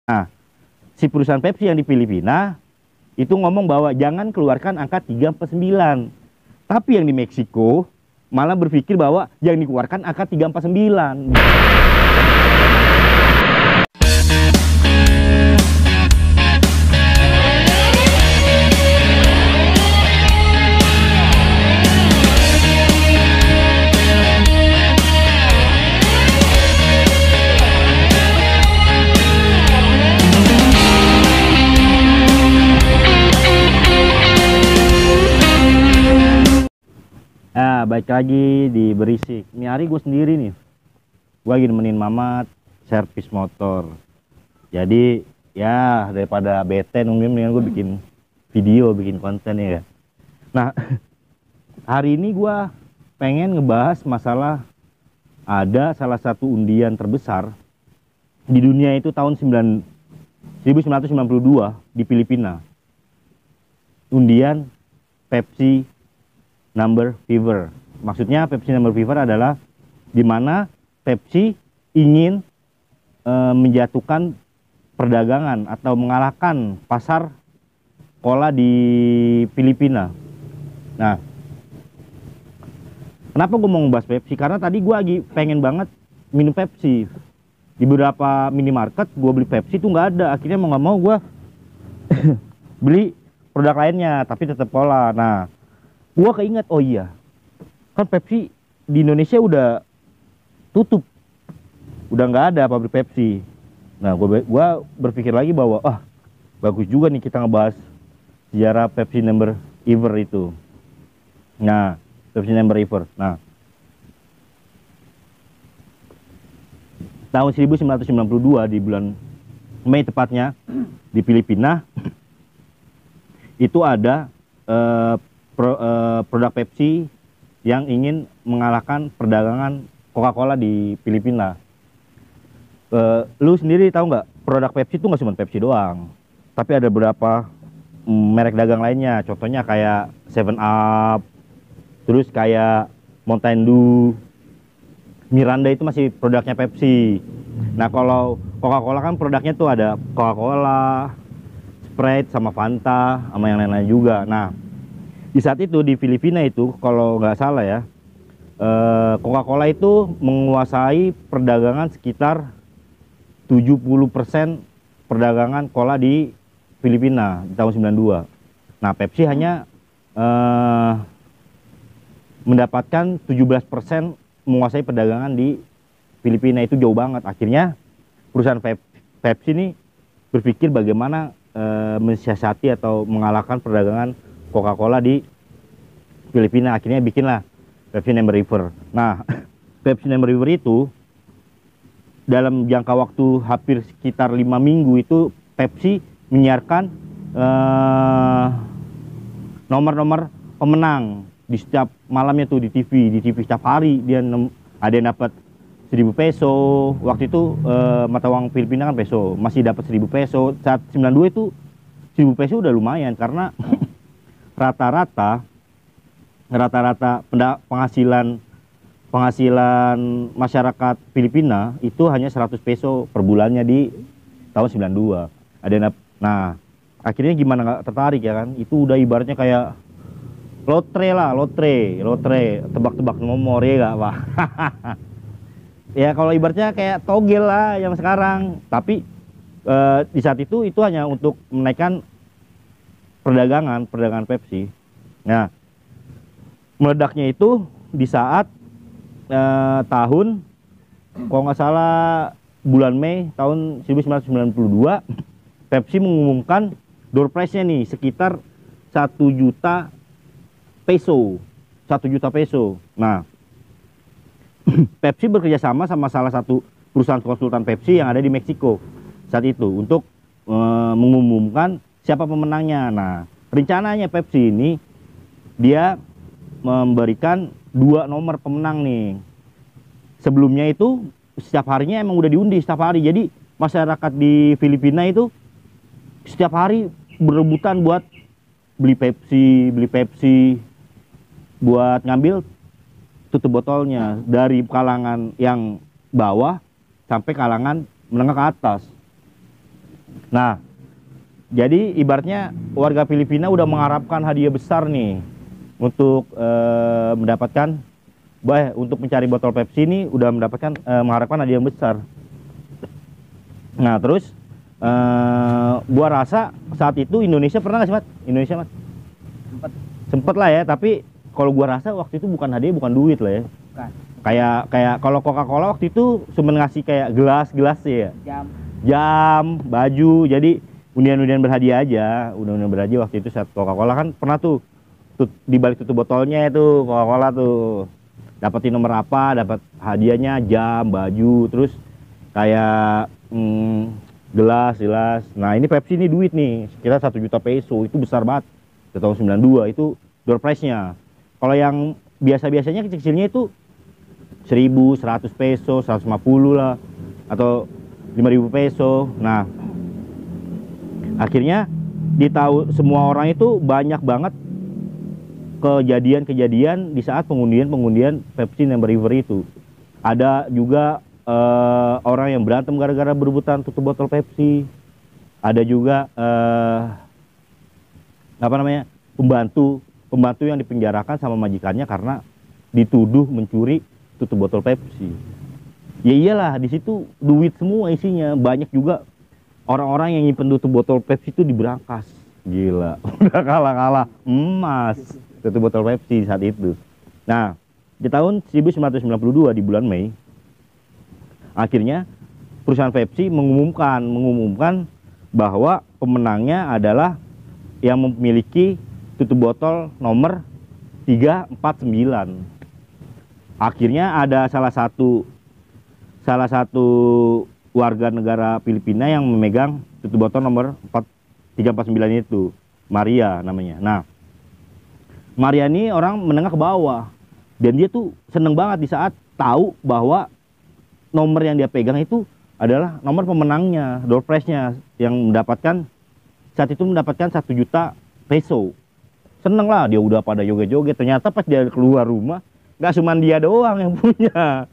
Nah, si perusahaan Pepsi yang di Filipina itu ngomong bahwa jangan keluarkan angka 349. Tapi yang di Meksiko malah berpikir bahwa yang dikeluarkan angka 349. Nah, baik lagi di Berisik. Ini hari gue sendiri nih. Gue lagi nemenin Mamat servis motor. Jadi ya daripada bete nungguin, mendingan gue bikin video, bikin konten ya. Nah, hari ini gue pengen ngebahas masalah ada salah satu undian terbesar di dunia itu tahun 1992 di Filipina. Undian Pepsi Number Fever. Maksudnya Pepsi Number Fever adalah di mana Pepsi ingin menjatuhkan perdagangan atau mengalahkan pasar cola di Filipina. Nah, kenapa gue mau ngebahas Pepsi? Karena tadi gue lagi pengen banget minum Pepsi. Di beberapa minimarket gue beli Pepsi tuh nggak ada. Akhirnya mau nggak mau gue beli produk lainnya, tapi tetap cola. Nah, gua keinget, oh iya, kan Pepsi di Indonesia udah tutup, udah nggak ada pabrik Pepsi. Nah, gua berpikir lagi bahwa bagus juga nih kita ngebahas sejarah Pepsi Number Fever itu. Nah, Pepsi Number Fever. Nah, tahun 1992 di bulan Mei tepatnya di Filipina itu ada produk Pepsi yang ingin mengalahkan perdagangan Coca-Cola di Filipina. Lu sendiri tahu nggak, produk Pepsi itu nggak cuma Pepsi doang, tapi ada beberapa merek dagang lainnya. Contohnya kayak 7 Up, terus kayak Mountain Dew, Miranda itu masih produknya Pepsi. Nah, kalau Coca-Cola kan produknya tuh ada Coca-Cola, Sprite, sama Fanta, sama yang lain-lain juga. Nah, di saat itu di Filipina itu kalau nggak salah ya, Coca-Cola itu menguasai perdagangan sekitar 70% perdagangan cola di Filipina di tahun 92. Nah, Pepsi hanya mendapatkan 17% menguasai perdagangan di Filipina. Itu jauh banget. Akhirnya perusahaan Pepsi ini berpikir bagaimana mensiasati atau mengalahkan perdagangan Coca-Cola di Filipina. Akhirnya bikinlah Pepsi Number Fever. Nah, Pepsi Number Fever itu dalam jangka waktu hampir sekitar 5 minggu itu Pepsi menyiarkan nomor-nomor pemenang di setiap malamnya tuh di TV setiap hari. Dia ada yang dapat 1.000 peso. Waktu itu mata uang Filipina kan peso, masih dapat 1.000 peso. Saat 92 itu 1.000 peso udah lumayan, karena rata-rata penghasilan masyarakat Filipina itu hanya 100 peso per bulannya di tahun 92. Nah, akhirnya gimana nggak tertarik ya kan? Itu udah ibaratnya kayak lotre, tebak-tebak nomor ya gak, Pak? Ya kalau ibaratnya kayak togel lah yang sekarang. Tapi di saat itu hanya untuk menaikkan perdagangan Pepsi. Nah, meledaknya itu di saat tahun, kalau nggak salah bulan Mei tahun 1992, Pepsi mengumumkan door prize-nya nih sekitar 1 juta peso. 1 juta peso. Nah, Pepsi bekerja sama salah satu perusahaan konsultan Pepsi yang ada di Meksiko saat itu untuk mengumumkan siapa pemenangnya. Nah, rencananya Pepsi ini dia memberikan 2 nomor pemenang nih. Sebelumnya itu setiap harinya emang udah diundi setiap hari. Jadi masyarakat di Filipina itu setiap hari berebutan buat beli Pepsi, buat ngambil tutup botolnya, dari kalangan yang bawah sampai kalangan menengah ke atas. Nah, jadi ibaratnya warga Filipina udah mengharapkan hadiah besar nih untuk mendapatkan, untuk mencari botol Pepsi ini udah mendapatkan mengharapkan hadiah yang besar. Nah terus gua rasa saat itu Indonesia pernah nggak sih, Mat? Indonesia, Mat? Sempet lah ya, tapi kalau gua rasa waktu itu bukan hadiah, bukan duit lah ya. Bukan. Kayak kalau Coca-Cola waktu itu cuma ngasih kayak gelas ya. Jam, baju, jadi undian-undian berhadiah aja. Undian berhadiah waktu itu saat Coca-Cola kan pernah tuh di balik tutup botolnya itu Coca-Cola tuh dapetin nomor apa, dapat hadiahnya jam, baju, terus kayak gelas. Nah ini Pepsi ini duit nih, sekitar 1 juta peso, itu besar banget. Di tahun 92 itu door prize-nya. Kalau yang biasa-biasanya kecil-kecilnya itu 1.000, 100 peso, 150 lah, atau 5.000 peso. Nah akhirnya di tahu semua orang itu banyak banget kejadian-kejadian di saat pengundian Pepsi Number River itu. Ada juga orang yang berantem gara-gara berebutan tutup botol Pepsi. Ada juga pembantu yang dipenjarakan sama majikannya karena dituduh mencuri tutup botol Pepsi. Ya iyalah, di situ duit semua isinya. Banyak juga orang-orang yang nyimpen tutup botol Pepsi itu diberangkas. Gila, udah kalah emas tutup botol Pepsi saat itu. Nah, di tahun 1992 di bulan Mei, akhirnya perusahaan Pepsi mengumumkan bahwa pemenangnya adalah yang memiliki tutup botol nomor 349. Akhirnya ada salah satu warga negara Filipina yang memegang tutup botol nomor 349 itu, Maria namanya. Nah, Maria ini orang menengah ke bawah, dan dia tuh seneng banget di saat tahu bahwa nomor yang dia pegang itu adalah nomor pemenangnya, door prize-nya, yang saat itu mendapatkan 1 juta peso. Seneng lah, dia udah pada joget-joget. Ternyata pas dia keluar rumah, gak cuma dia doang yang punya.